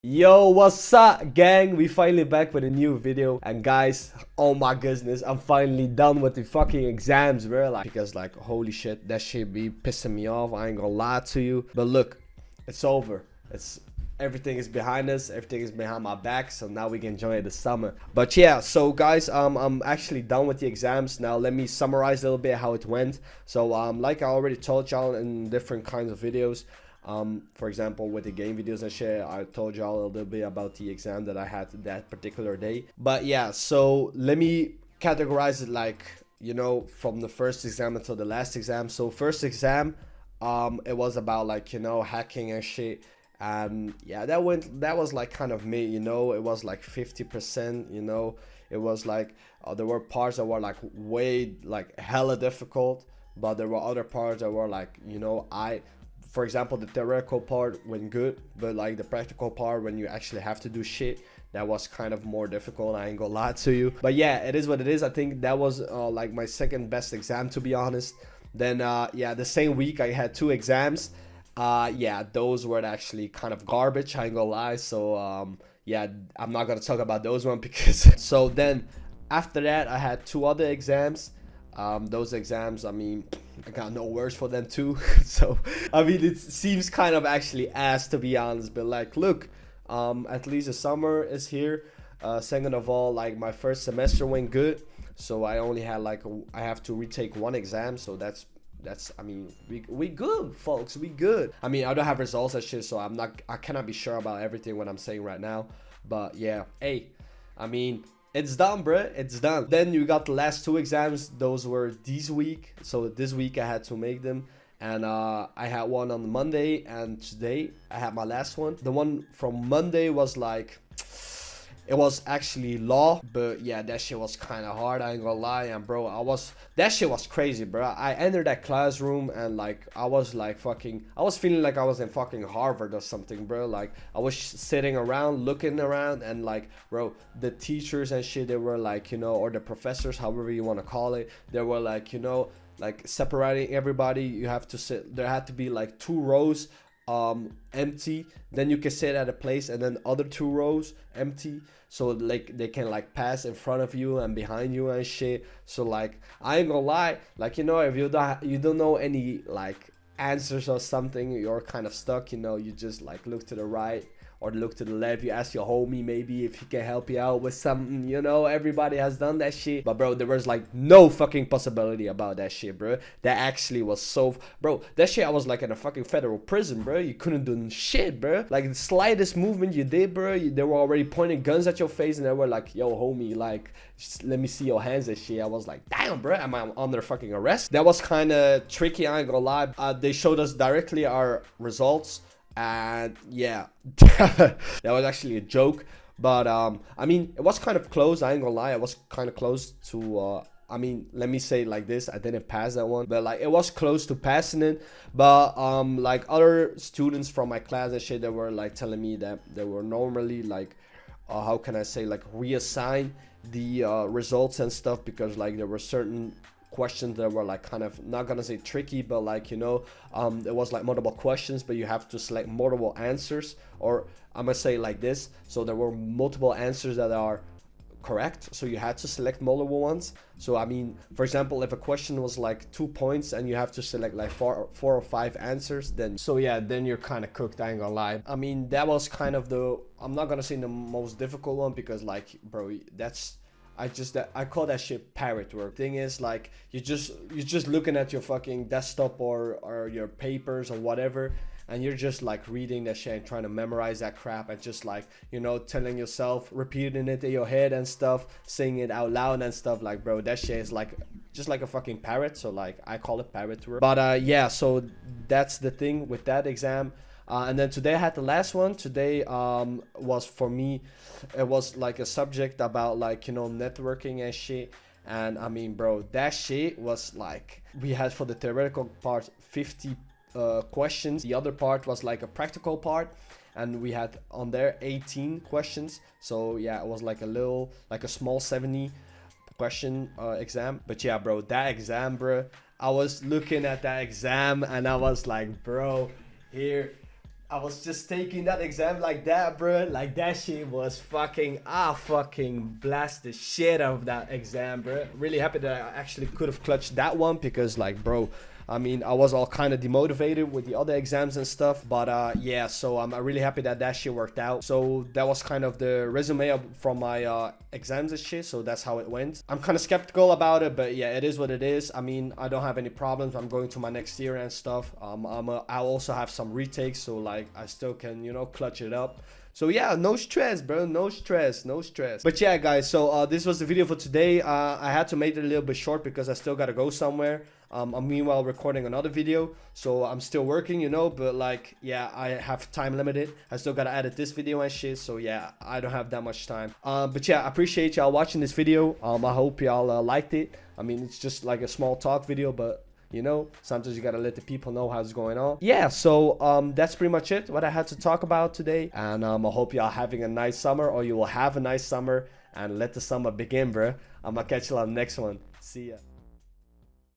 Yo, what's up, gang? We finally back with a new video. And guys, oh my goodness, I'm finally done with the fucking exams, bro. Because holy shit, that shit be pissing me off. I ain't gonna lie to you. But look, it's over. It's everything is behind us. Everything is behind my back. So now we can enjoy the summer. But yeah, so guys, I'm actually done with the exams. Now let me summarize a little bit how it went. So like I already told y'all in different kinds of videos. For example, with the game videos and shit, I told y'all a little bit about the exam that I had that particular day. But yeah, so let me categorize it from the first exam until the last exam. So first exam, it was about hacking and shit. And yeah, that was like kind of me, it was like 50%, it was like there were parts that were like way like hella difficult, but there were other parts that were like, for example, the theoretical part went good, but like the practical part when you actually have to do shit, that was kind of more difficult. I ain't gonna lie to you. But yeah, it is what it is. I think that was like my second best exam, to be honest. Then yeah, the same week I had two exams. Yeah, those were actually kind of garbage, I ain't gonna lie. So yeah, I'm not gonna talk about those one because so then after that I had two other exams. Those exams, I mean, I got no words for them too. So I mean, it seems kind of actually ass, to be honest, but like, look, at least the summer is here. Second of all, like my first semester went good, so I only had I have to retake one exam, so that's I mean, we good, folks, we good. I mean, I don't have results and shit, so I cannot be sure about everything what I'm saying right now. But yeah, hey, I mean, it's done, bruh. It's done. Then you got the last two exams. Those were this week. So this week I had to make them. And I had one on Monday. And today I had my last one. The one from Monday was like... It was actually law, but yeah, that shit was kind of hard. I ain't gonna lie, and bro, that shit was crazy, bro. I entered that classroom and like I was feeling like I was in fucking Harvard or something, bro. Like I was sitting around, looking around, and like, bro, the teachers and shit, they were like, or the professors, however you want to call it, they were like, like separating everybody. You have to sit. There had to be like two rows empty, then you can sit at a place, and then other two rows empty, so like they can like pass in front of you and behind you and shit. So like I ain't gonna lie, like if you don't know any like answers or something, you're kind of stuck, you just like look to the right or look to the left, you ask your homie maybe if he can help you out with something, everybody has done that shit. But bro, there was like no fucking possibility about that shit, bro. That actually was so, bro, that shit, I was like in a fucking federal prison, bro. You couldn't do shit, bro. Like the slightest movement you did, bro, they were already pointing guns at your face, and they were like, yo homie, like just let me see your hands and shit. I was like, damn, bro, am I under fucking arrest? That was kind of tricky, I ain't gonna lie. They showed us directly our results, and yeah, that was actually a joke. But I mean, it was kind of close, I ain't gonna lie. I was kind of close to I mean, let me say it like this, I didn't pass that one, but like it was close to passing it. But like other students from my class and shit, they were like telling me that they were normally like how can I say, like reassign the results and stuff, because like there were certain questions that were like kind of, not gonna say tricky, but like it was like multiple questions, but you have to select multiple answers, or I'm gonna say like this, so there were multiple answers that are correct, so you had to select multiple ones. So I mean, for example, if a question was like 2 points and you have to select like four or five answers, then so yeah, then you're kind of cooked, I ain't gonna lie. I mean, that was kind of I'm not gonna say the most difficult one, because like, bro, that's, I call that shit parrot work. Thing is, like, you're just looking at your fucking desktop or your papers or whatever, and you're just like reading that shit and trying to memorize that crap, and just like, telling yourself, repeating it in your head and stuff, saying it out loud and stuff. Like, bro, that shit is like just like a fucking parrot. So like I call it parrot work. But yeah, so that's the thing with that exam. And then today I had the last one. Today was, for me, it was like a subject about like, networking and shit. And I mean, bro, that shit was like, we had for the theoretical part 50 questions. The other part was like a practical part, and we had on there 18 questions. So yeah, it was like a small 70 question exam. But yeah, bro, that exam, bro, I was looking at that exam and I was like, bro, here I was just taking that exam like that, bro. Like that shit was fucking, I fucking blast the shit out of that exam, bro. Really happy that I actually could have clutched that one because like, bro, I mean, I was all kind of demotivated with the other exams and stuff, but yeah, so I'm really happy that that shit worked out. So that was kind of the resume from my exams and shit, so that's how it went. I'm kind of skeptical about it, but yeah, it is what it is. I mean, I don't have any problems. I'm going to my next year and stuff. I'll also have some retakes, so like I still can, you know, clutch it up. So yeah, no stress, bro. No stress, no stress. But yeah, guys, so this was the video for today. I had to make it a little bit short because I still gotta go somewhere. I'm meanwhile recording another video, so I'm still working, you know, but like, yeah, I have time limited. I still gotta edit this video and shit, so yeah, I don't have that much time. But yeah, I appreciate y'all watching this video. I hope y'all liked it. I mean, it's just like a small talk video, but you know, sometimes you gotta let the people know how's going on. Yeah, so that's pretty much it, what I had to talk about today. And I hope y'all having a nice summer, or you will have a nice summer, and let the summer begin, bruh. I'm gonna catch you on the next one. See ya.